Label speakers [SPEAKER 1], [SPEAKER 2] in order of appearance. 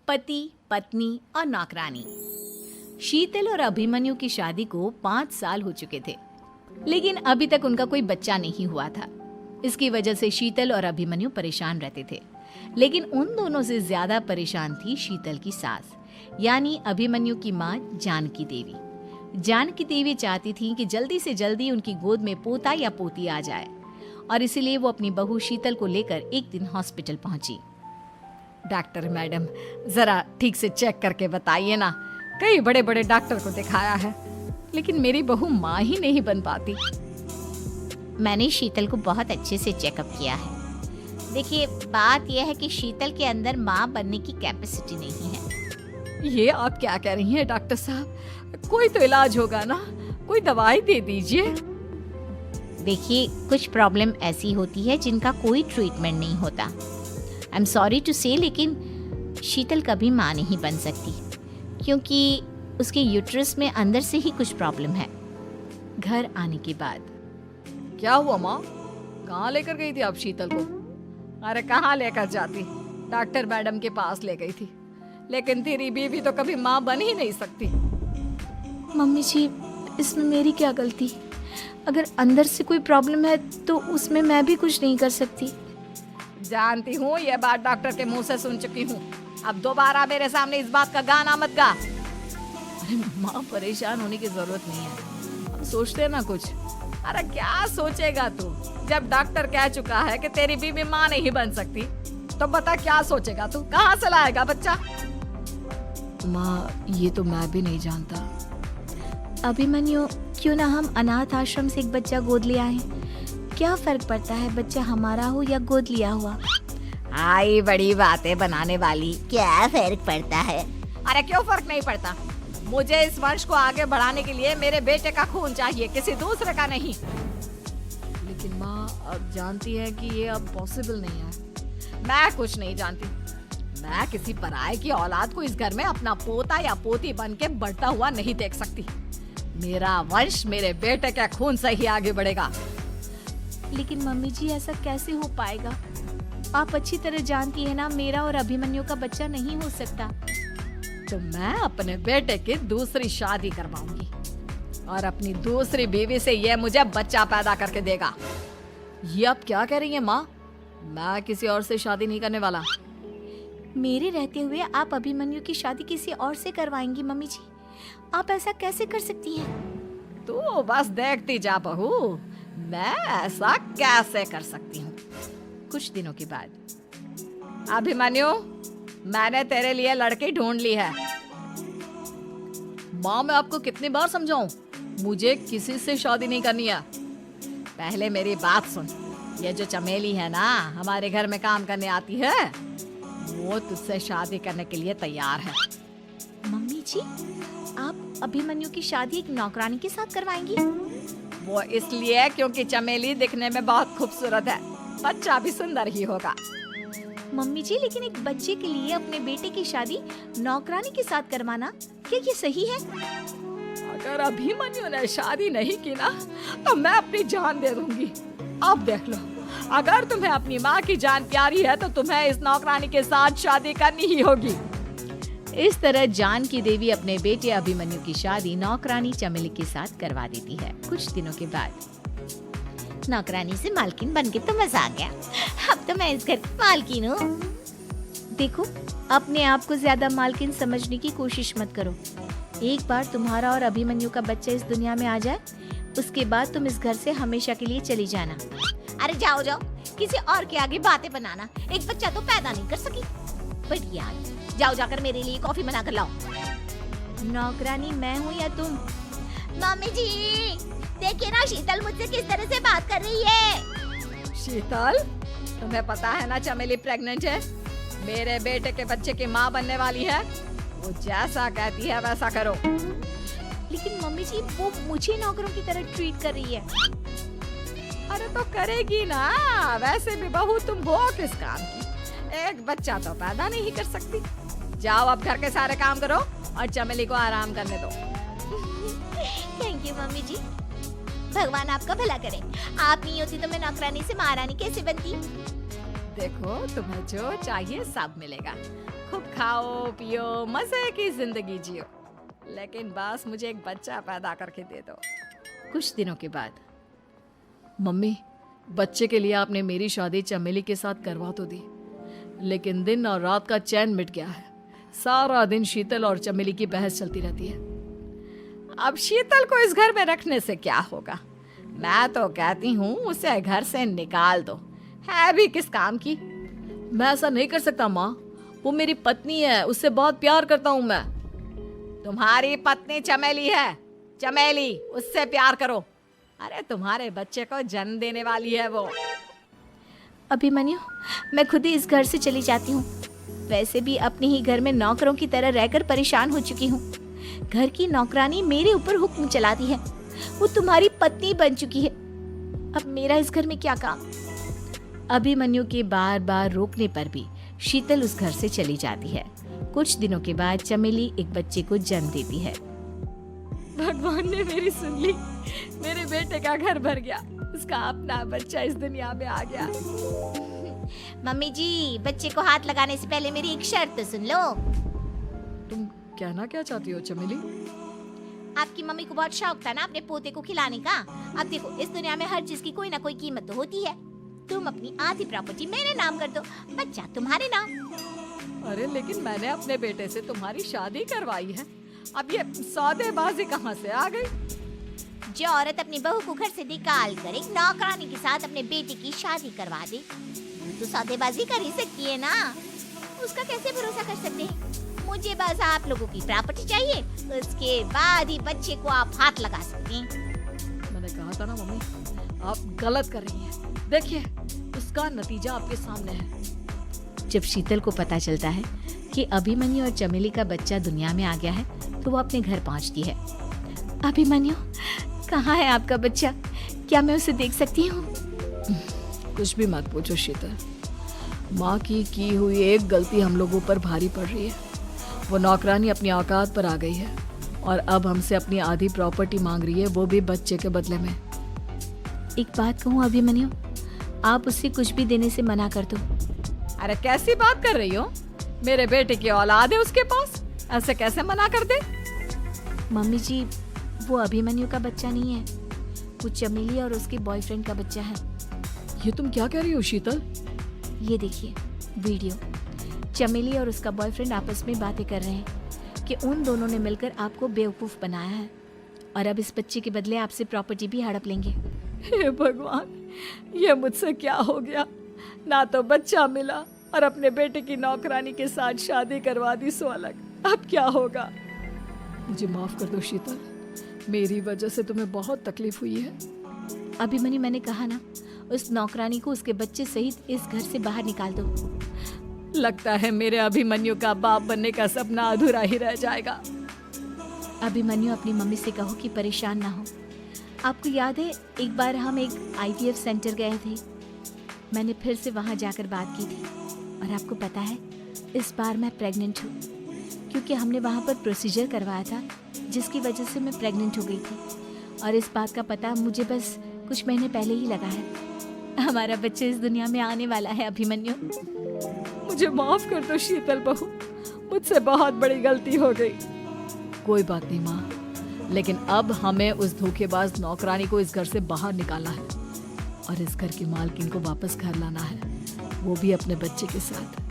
[SPEAKER 1] पति, पत्नी और नौकरानी। शीतल और अभिमन्यु की शादी को 5 साल हो चुके थे, लेकिन अभी तक उनका कोई बच्चा नहीं हुआ था। इसकी वजह से शीतल और अभिमन्यु परेशान रहते थे, लेकिन उन दोनों से ज्यादा परेशान थी शीतल की सास, यानी अभिमन्यु की माँ जानकी देवी। जानकी देवी चाहती थी कि जल्दी से जल्दी उनकी गोद में पोता या पोती आ जाए, और इसीलिए वो अपनी बहू शीतल को लेकर एक दिन हॉस्पिटल पहुंची।
[SPEAKER 2] डॉक्टर मैडम, जरा ठीक से चेक करके बताइए ना। कई बड़े बड़े डॉक्टर को दिखाया है, लेकिन मेरी बहू माँ ही नहीं बन पाती।
[SPEAKER 3] मैंने शीतल को बहुत अच्छे से चेकअप किया है। देखिए, बात यह है कि शीतल के अंदर माँ बनने की कैपेसिटी नहीं है।
[SPEAKER 2] ये आप क्या कह रही हैं डॉक्टर साहब? कोई तो इलाज होगा ना, कोई दवाई दे दीजिए।
[SPEAKER 3] देखिए, कुछ प्रॉब्लम ऐसी होती है जिनका कोई ट्रीटमेंट नहीं होता। आई एम सॉरी टू से, लेकिन शीतल कभी माँ नहीं बन सकती, क्योंकि उसके यूट्रस में अंदर से ही कुछ प्रॉब्लम है।
[SPEAKER 1] घर आने के बाद
[SPEAKER 2] क्या हुआ माँ? कहाँ लेकर गई थी आप शीतल को? अरे कहाँ लेकर जाती, डॉक्टर मैडम के पास ले गई थी, लेकिन तेरी बीवी तो कभी माँ बन ही नहीं सकती।
[SPEAKER 1] मम्मी जी, इसमें मेरी क्या गलती? अगर अंदर से कोई प्रॉब्लम है तो उसमें मैं भी कुछ नहीं कर सकती।
[SPEAKER 2] जानती हूँ, ये बात डॉक्टर के मुंह से सुन चुकी हूँ। अब दोबारा मेरे सामने इस बात का गाना मत गा।
[SPEAKER 1] अरे माँ, परेशान होने की जरूरत नहीं है, अब सोचते ना कुछ।
[SPEAKER 2] अरे क्या सोचेगा तू? जब डॉक्टर कह चुका है कि तेरी बीवी माँ नहीं बन सकती, तो बता क्या सोचेगा तू? कहाँ से लाएगा बच्चा?
[SPEAKER 1] माँ, ये तो मैं भी नहीं जानता। अभिमन्यु, क्यों ना हम अनाथ आश्रम से एक बच्चा गोद ले आए? क्या फर्क पड़ता है बच्चा हमारा हो या गोद लिया हुआ?
[SPEAKER 2] आई बड़ी बातें बनाने वाली।
[SPEAKER 3] क्या फर्क पड़ता है?
[SPEAKER 2] अरे क्यों फर्क नहीं पड़ता? मुझे इस वंश को आगे बढ़ाने के लिए मेरे बेटे का खून चाहिए, किसी दूसरे का नहीं।
[SPEAKER 1] लेकिन माँ, अब जानती है कि ये अब पॉसिबल नहीं है।
[SPEAKER 2] मैं कुछ नहीं जानती। मैं किसी पराये की औलाद को इस घर में अपना पोता या पोती बन के बढ़ता हुआ नहीं देख सकती। मेरा वंश मेरे बेटे के खून से ही आगे बढ़ेगा।
[SPEAKER 1] लेकिन मम्मी जी, ऐसा कैसे हो पाएगा? आप अच्छी तरह जानती है ना, मेरा और अभिमन्यु का बच्चा नहीं हो सकता।
[SPEAKER 2] तो मैं अपने बेटे की दूसरी शादी करवाऊंगी, और अपनी दूसरी बीवी से ये मुझे बच्चा पैदा करके देगा।
[SPEAKER 1] ये आप क्या कह रही हैं माँ? मैं किसी और से शादी नहीं करने वाला। मेरे रहते हुए आप अभिमन्यु की शादी किसी और से करवाएंगी? मम्मी जी, आप ऐसा कैसे कर सकती हैं?
[SPEAKER 2] तू बस देखती जा बहू, मैं ऐसा कैसे कर सकती हूँ।
[SPEAKER 1] कुछ दिनों के बाद,
[SPEAKER 2] अभिमन्यु, मैंने तेरे लिए लड़की ढूंढ ली है।
[SPEAKER 1] माँ, मैं आपको कितनी बार समझाऊं? मुझे किसी से शादी नहीं करनी है।
[SPEAKER 2] पहले मेरी बात सुन। ये जो चमेली है ना, हमारे घर में काम करने आती है, वो तुझसे शादी करने के लिए तैयार है।
[SPEAKER 1] मम्मी जी, आप अभिमन्यु की शादी एक नौकरानी के साथ करवाएंगी?
[SPEAKER 2] वो इसलिए क्योंकि चमेली दिखने में बहुत खूबसूरत है, बच्चा भी सुंदर ही होगा।
[SPEAKER 1] मम्मी जी, लेकिन एक बच्चे के लिए अपने बेटे की शादी नौकरानी के साथ करवाना, क्या ये सही है?
[SPEAKER 2] अगर अभिमन्यु ने शादी नहीं की ना, तो मैं अपनी जान दे दूंगी। अब देख लो, अगर तुम्हें अपनी माँ की जान प्यारी है तो तुम्हें इस नौकरानी के साथ शादी करनी ही होगी।
[SPEAKER 1] इस तरह जानकी देवी अपने बेटे अभिमन्यु की शादी नौकरानी चमेली के साथ करवा देती है। कुछ दिनों के बाद,
[SPEAKER 3] नौकरानी से मालकिन बन के तो मजा आ गया। अब तो मैं इस घर की मालकिन हूँ।
[SPEAKER 1] देखो, अपने आप को ज्यादा मालकिन समझने की कोशिश मत करो। एक बार तुम्हारा और अभिमन्यु का बच्चा इस दुनिया में आ जाए, उसके बाद तुम इस घर से हमेशा के लिए चली जाना।
[SPEAKER 3] अरे जाओ जाओ, किसी और के आगे बातें बनाना। एक बच्चा तो पैदा नहीं कर सकी। बढ़िया, जाओ जाकर मेरे लिए कॉफी बना कर लाओ।
[SPEAKER 1] नौकरानी मैं हूँ या तुम?
[SPEAKER 3] मम्मी जी, देखिए ना शीतल मुझसे किस तरह से बात कर रही है।
[SPEAKER 2] शीतल, तुम्हें पता है ना चमेली प्रेग्नेंट है, मेरे बेटे के बच्चे की माँ बनने वाली है। वो जैसा कहती है वैसा करो।
[SPEAKER 1] लेकिन मम्मी जी, वो मुझे नौकरों की तरह ट्रीट कर रही है।
[SPEAKER 2] अरे तो करेगी ना, वैसे भी बहू तुम हो किस काम की? एक बच्चा तो पैदा नहीं कर सकती। जाओ अब घर के सारे काम करो और चमेली को आराम करने दो।
[SPEAKER 3] थैंक यू मम्मी जी, भगवान आपका भला करे। आप नहीं होती तो मैं नौकरानी से महारानी कैसे बनती।
[SPEAKER 2] देखो, तुम्हें जो चाहिए सब मिलेगा। खूब खाओ पियो, मजे की जिंदगी जियो, लेकिन बस मुझे एक बच्चा पैदा करके दे दो।
[SPEAKER 1] कुछ दिनों के बाद, मम्मी, बच्चे के लिए आपने मेरी शादी चमेली के साथ करवा तो दी, लेकिन दिन और रात का चैन मिट गया है। सारा दिन शीतल और चमेली की बहस चलती रहती है।
[SPEAKER 2] अब शीतल को इस घर में रखने से क्या होगा? मैं तो कहती हूँ उसे घर से निकाल दो, है भी किस काम की।
[SPEAKER 1] मैं ऐसा नहीं कर सकता माँ, वो मेरी पत्नी है, उससे बहुत प्यार करता हूँ मैं।
[SPEAKER 2] तुम्हारी पत्नी चमेली है, चमेली, उससे प्यार करो। अरे तुम्हारे बच्चे को जन्म देने वाली है वो।
[SPEAKER 3] अभिमन्यु, मैं खुद ही इस घर से चली जाती हूँ। वैसे भी अपने ही घर में नौकरों की तरह रहकर परेशान हो चुकी हूँ। घर की नौकरानी मेरे ऊपर हुक्म चलाती है, वो तुम्हारी पत्नी बन चुकी है। अब मेरा इस घर में क्या काम?
[SPEAKER 1] अभिमन्यु के बार बार रोकने पर भी शीतल उस घर से चली जाती है। कुछ दिनों के बाद चमेली एक बच्चे को जन्म देती है।
[SPEAKER 2] भगवान ने मेरी सुन ली, मेरे बेटे का घर भर गया, उसका अपना बच्चा इस दुनिया में आ गया।
[SPEAKER 3] मम्मी जी, बच्चे को हाथ लगाने से पहले मेरी एक शर्त तो सुन लो।
[SPEAKER 1] तुम कहना क्या चाहती हो चमेली?
[SPEAKER 3] आपकी मम्मी को बहुत शौक था ना अपने पोते को खिलाने का। अब देखो, इस दुनिया में हर चीज की कोई ना कोई कीमत तो होती है। तुम अपनी आधी प्रॉपर्टी मेरे नाम कर दो, बच्चा तुम्हारे नाम।
[SPEAKER 2] अरे लेकिन मैंने अपने बेटे से तुम्हारी शादी करवाई है, अब ये सौदेबाजी कहाँ से आ गई?
[SPEAKER 3] जो औरत अपनी बहू को घर से निकाल कर एक नौकरानी के साथ अपने बेटे की शादी करवा दे, तो सौदेबाजी कर ही सकती है ना। उसका कैसे भरोसा कर सकते हैं? मुझे बस आप लोगों की प्रॉपर्टी चाहिए, उसके बाद ही बच्चे को आप हाथ लगा सकते हैं।
[SPEAKER 1] मैंने कहा था ना मम्मी, आप गलत कर रही हैं। देखिए, उसका नतीजा आपके सामने है। जब शीतल को पता चलता है कि अभिमन्यु और चमेली का बच्चा दुनिया में आ गया है, तो वो अपने घर पहुंचती है।
[SPEAKER 3] अभिमन्यु, कहाँ है आपका बच्चा? क्या मैं उसे देख सकती हूँ?
[SPEAKER 1] कुछ भी मत पूछो शीतल, माँ की हुई एक गलती हम लोगों पर भारी पड़ रही है। वो नौकरानी अपनी औकात पर आ गई है और अब हमसे अपनी आधी प्रॉपर्टी मांग रही है, वो भी बच्चे के बदले में।
[SPEAKER 3] एक बात कहूँ अभिमन्यु, आप उससे कुछ भी देने से मना कर दो।
[SPEAKER 2] अरे कैसी बात कर रही हो? मेरे बेटे की औलाद है उसके पास, ऐसे कैसे मना कर दे?
[SPEAKER 3] मम्मी जी, वो अभिमन्यु का बच्चा नहीं है, वो चमेली और उसके बॉयफ्रेंड का बच्चा है।
[SPEAKER 1] ये तुम क्या कह रही हो शीतल?
[SPEAKER 3] ये देखिए वीडियो, चमेली और उसका बॉयफ्रेंड आपस में बातें कर रहे हैं कि उन दोनों ने मिलकर आपको बेवकूफ बनाया है और अब इस बच्चे के बदले आपसे प्रॉपर्टी भी हड़प लेंगे।
[SPEAKER 2] हे भगवान, ये मुझसे क्या हो गया? ना तो बच्चा मिला और अपने बेटे की नौकरानी के साथ शादी करवा दी सो अलग। अब क्या होगा?
[SPEAKER 1] मुझे माफ कर दो शीतल, मेरी वजह से तुम्हें बहुत तकलीफ हुई है।
[SPEAKER 3] अभिमन्यु, मैंने कहा ना, उस नौकरानी को उसके बच्चे सहित इस घर से बाहर निकाल दो।
[SPEAKER 2] लगता है मेरे अभिमन्यु का बाप बनने का सपना अधूरा ही रह जाएगा।
[SPEAKER 3] अभिमन्यु, अपनी मम्मी से कहो कि परेशान ना हो। आपको याद है एक बार हम एक IVF सेंटर गए थे, मैंने फिर से वहाँ जाकर बात की थी और आपको पता है इस बार मैं प्रेग्नेंट हूँ, क्योंकि हमने वहाँ पर प्रोसीजर करवाया था जिसकी वजह से मैं प्रेग्नेंट हो गई थी और इस बात का पता मुझे बस कुछ महीने पहले ही लगा है। हमारा बच्चा इस दुनिया में आने वाला है अभिमन्यु।
[SPEAKER 2] मुझे माफ कर दो शीतल बहू, मुझसे बहुत बड़ी गलती हो गई।
[SPEAKER 1] कोई बात नहीं माँ, लेकिन अब हमें उस धोखेबाज नौकरानी को इस घर से बाहर निकालना है और इस घर की मालकिन को वापस घर लाना है, वो भी अपने बच्चे के साथ।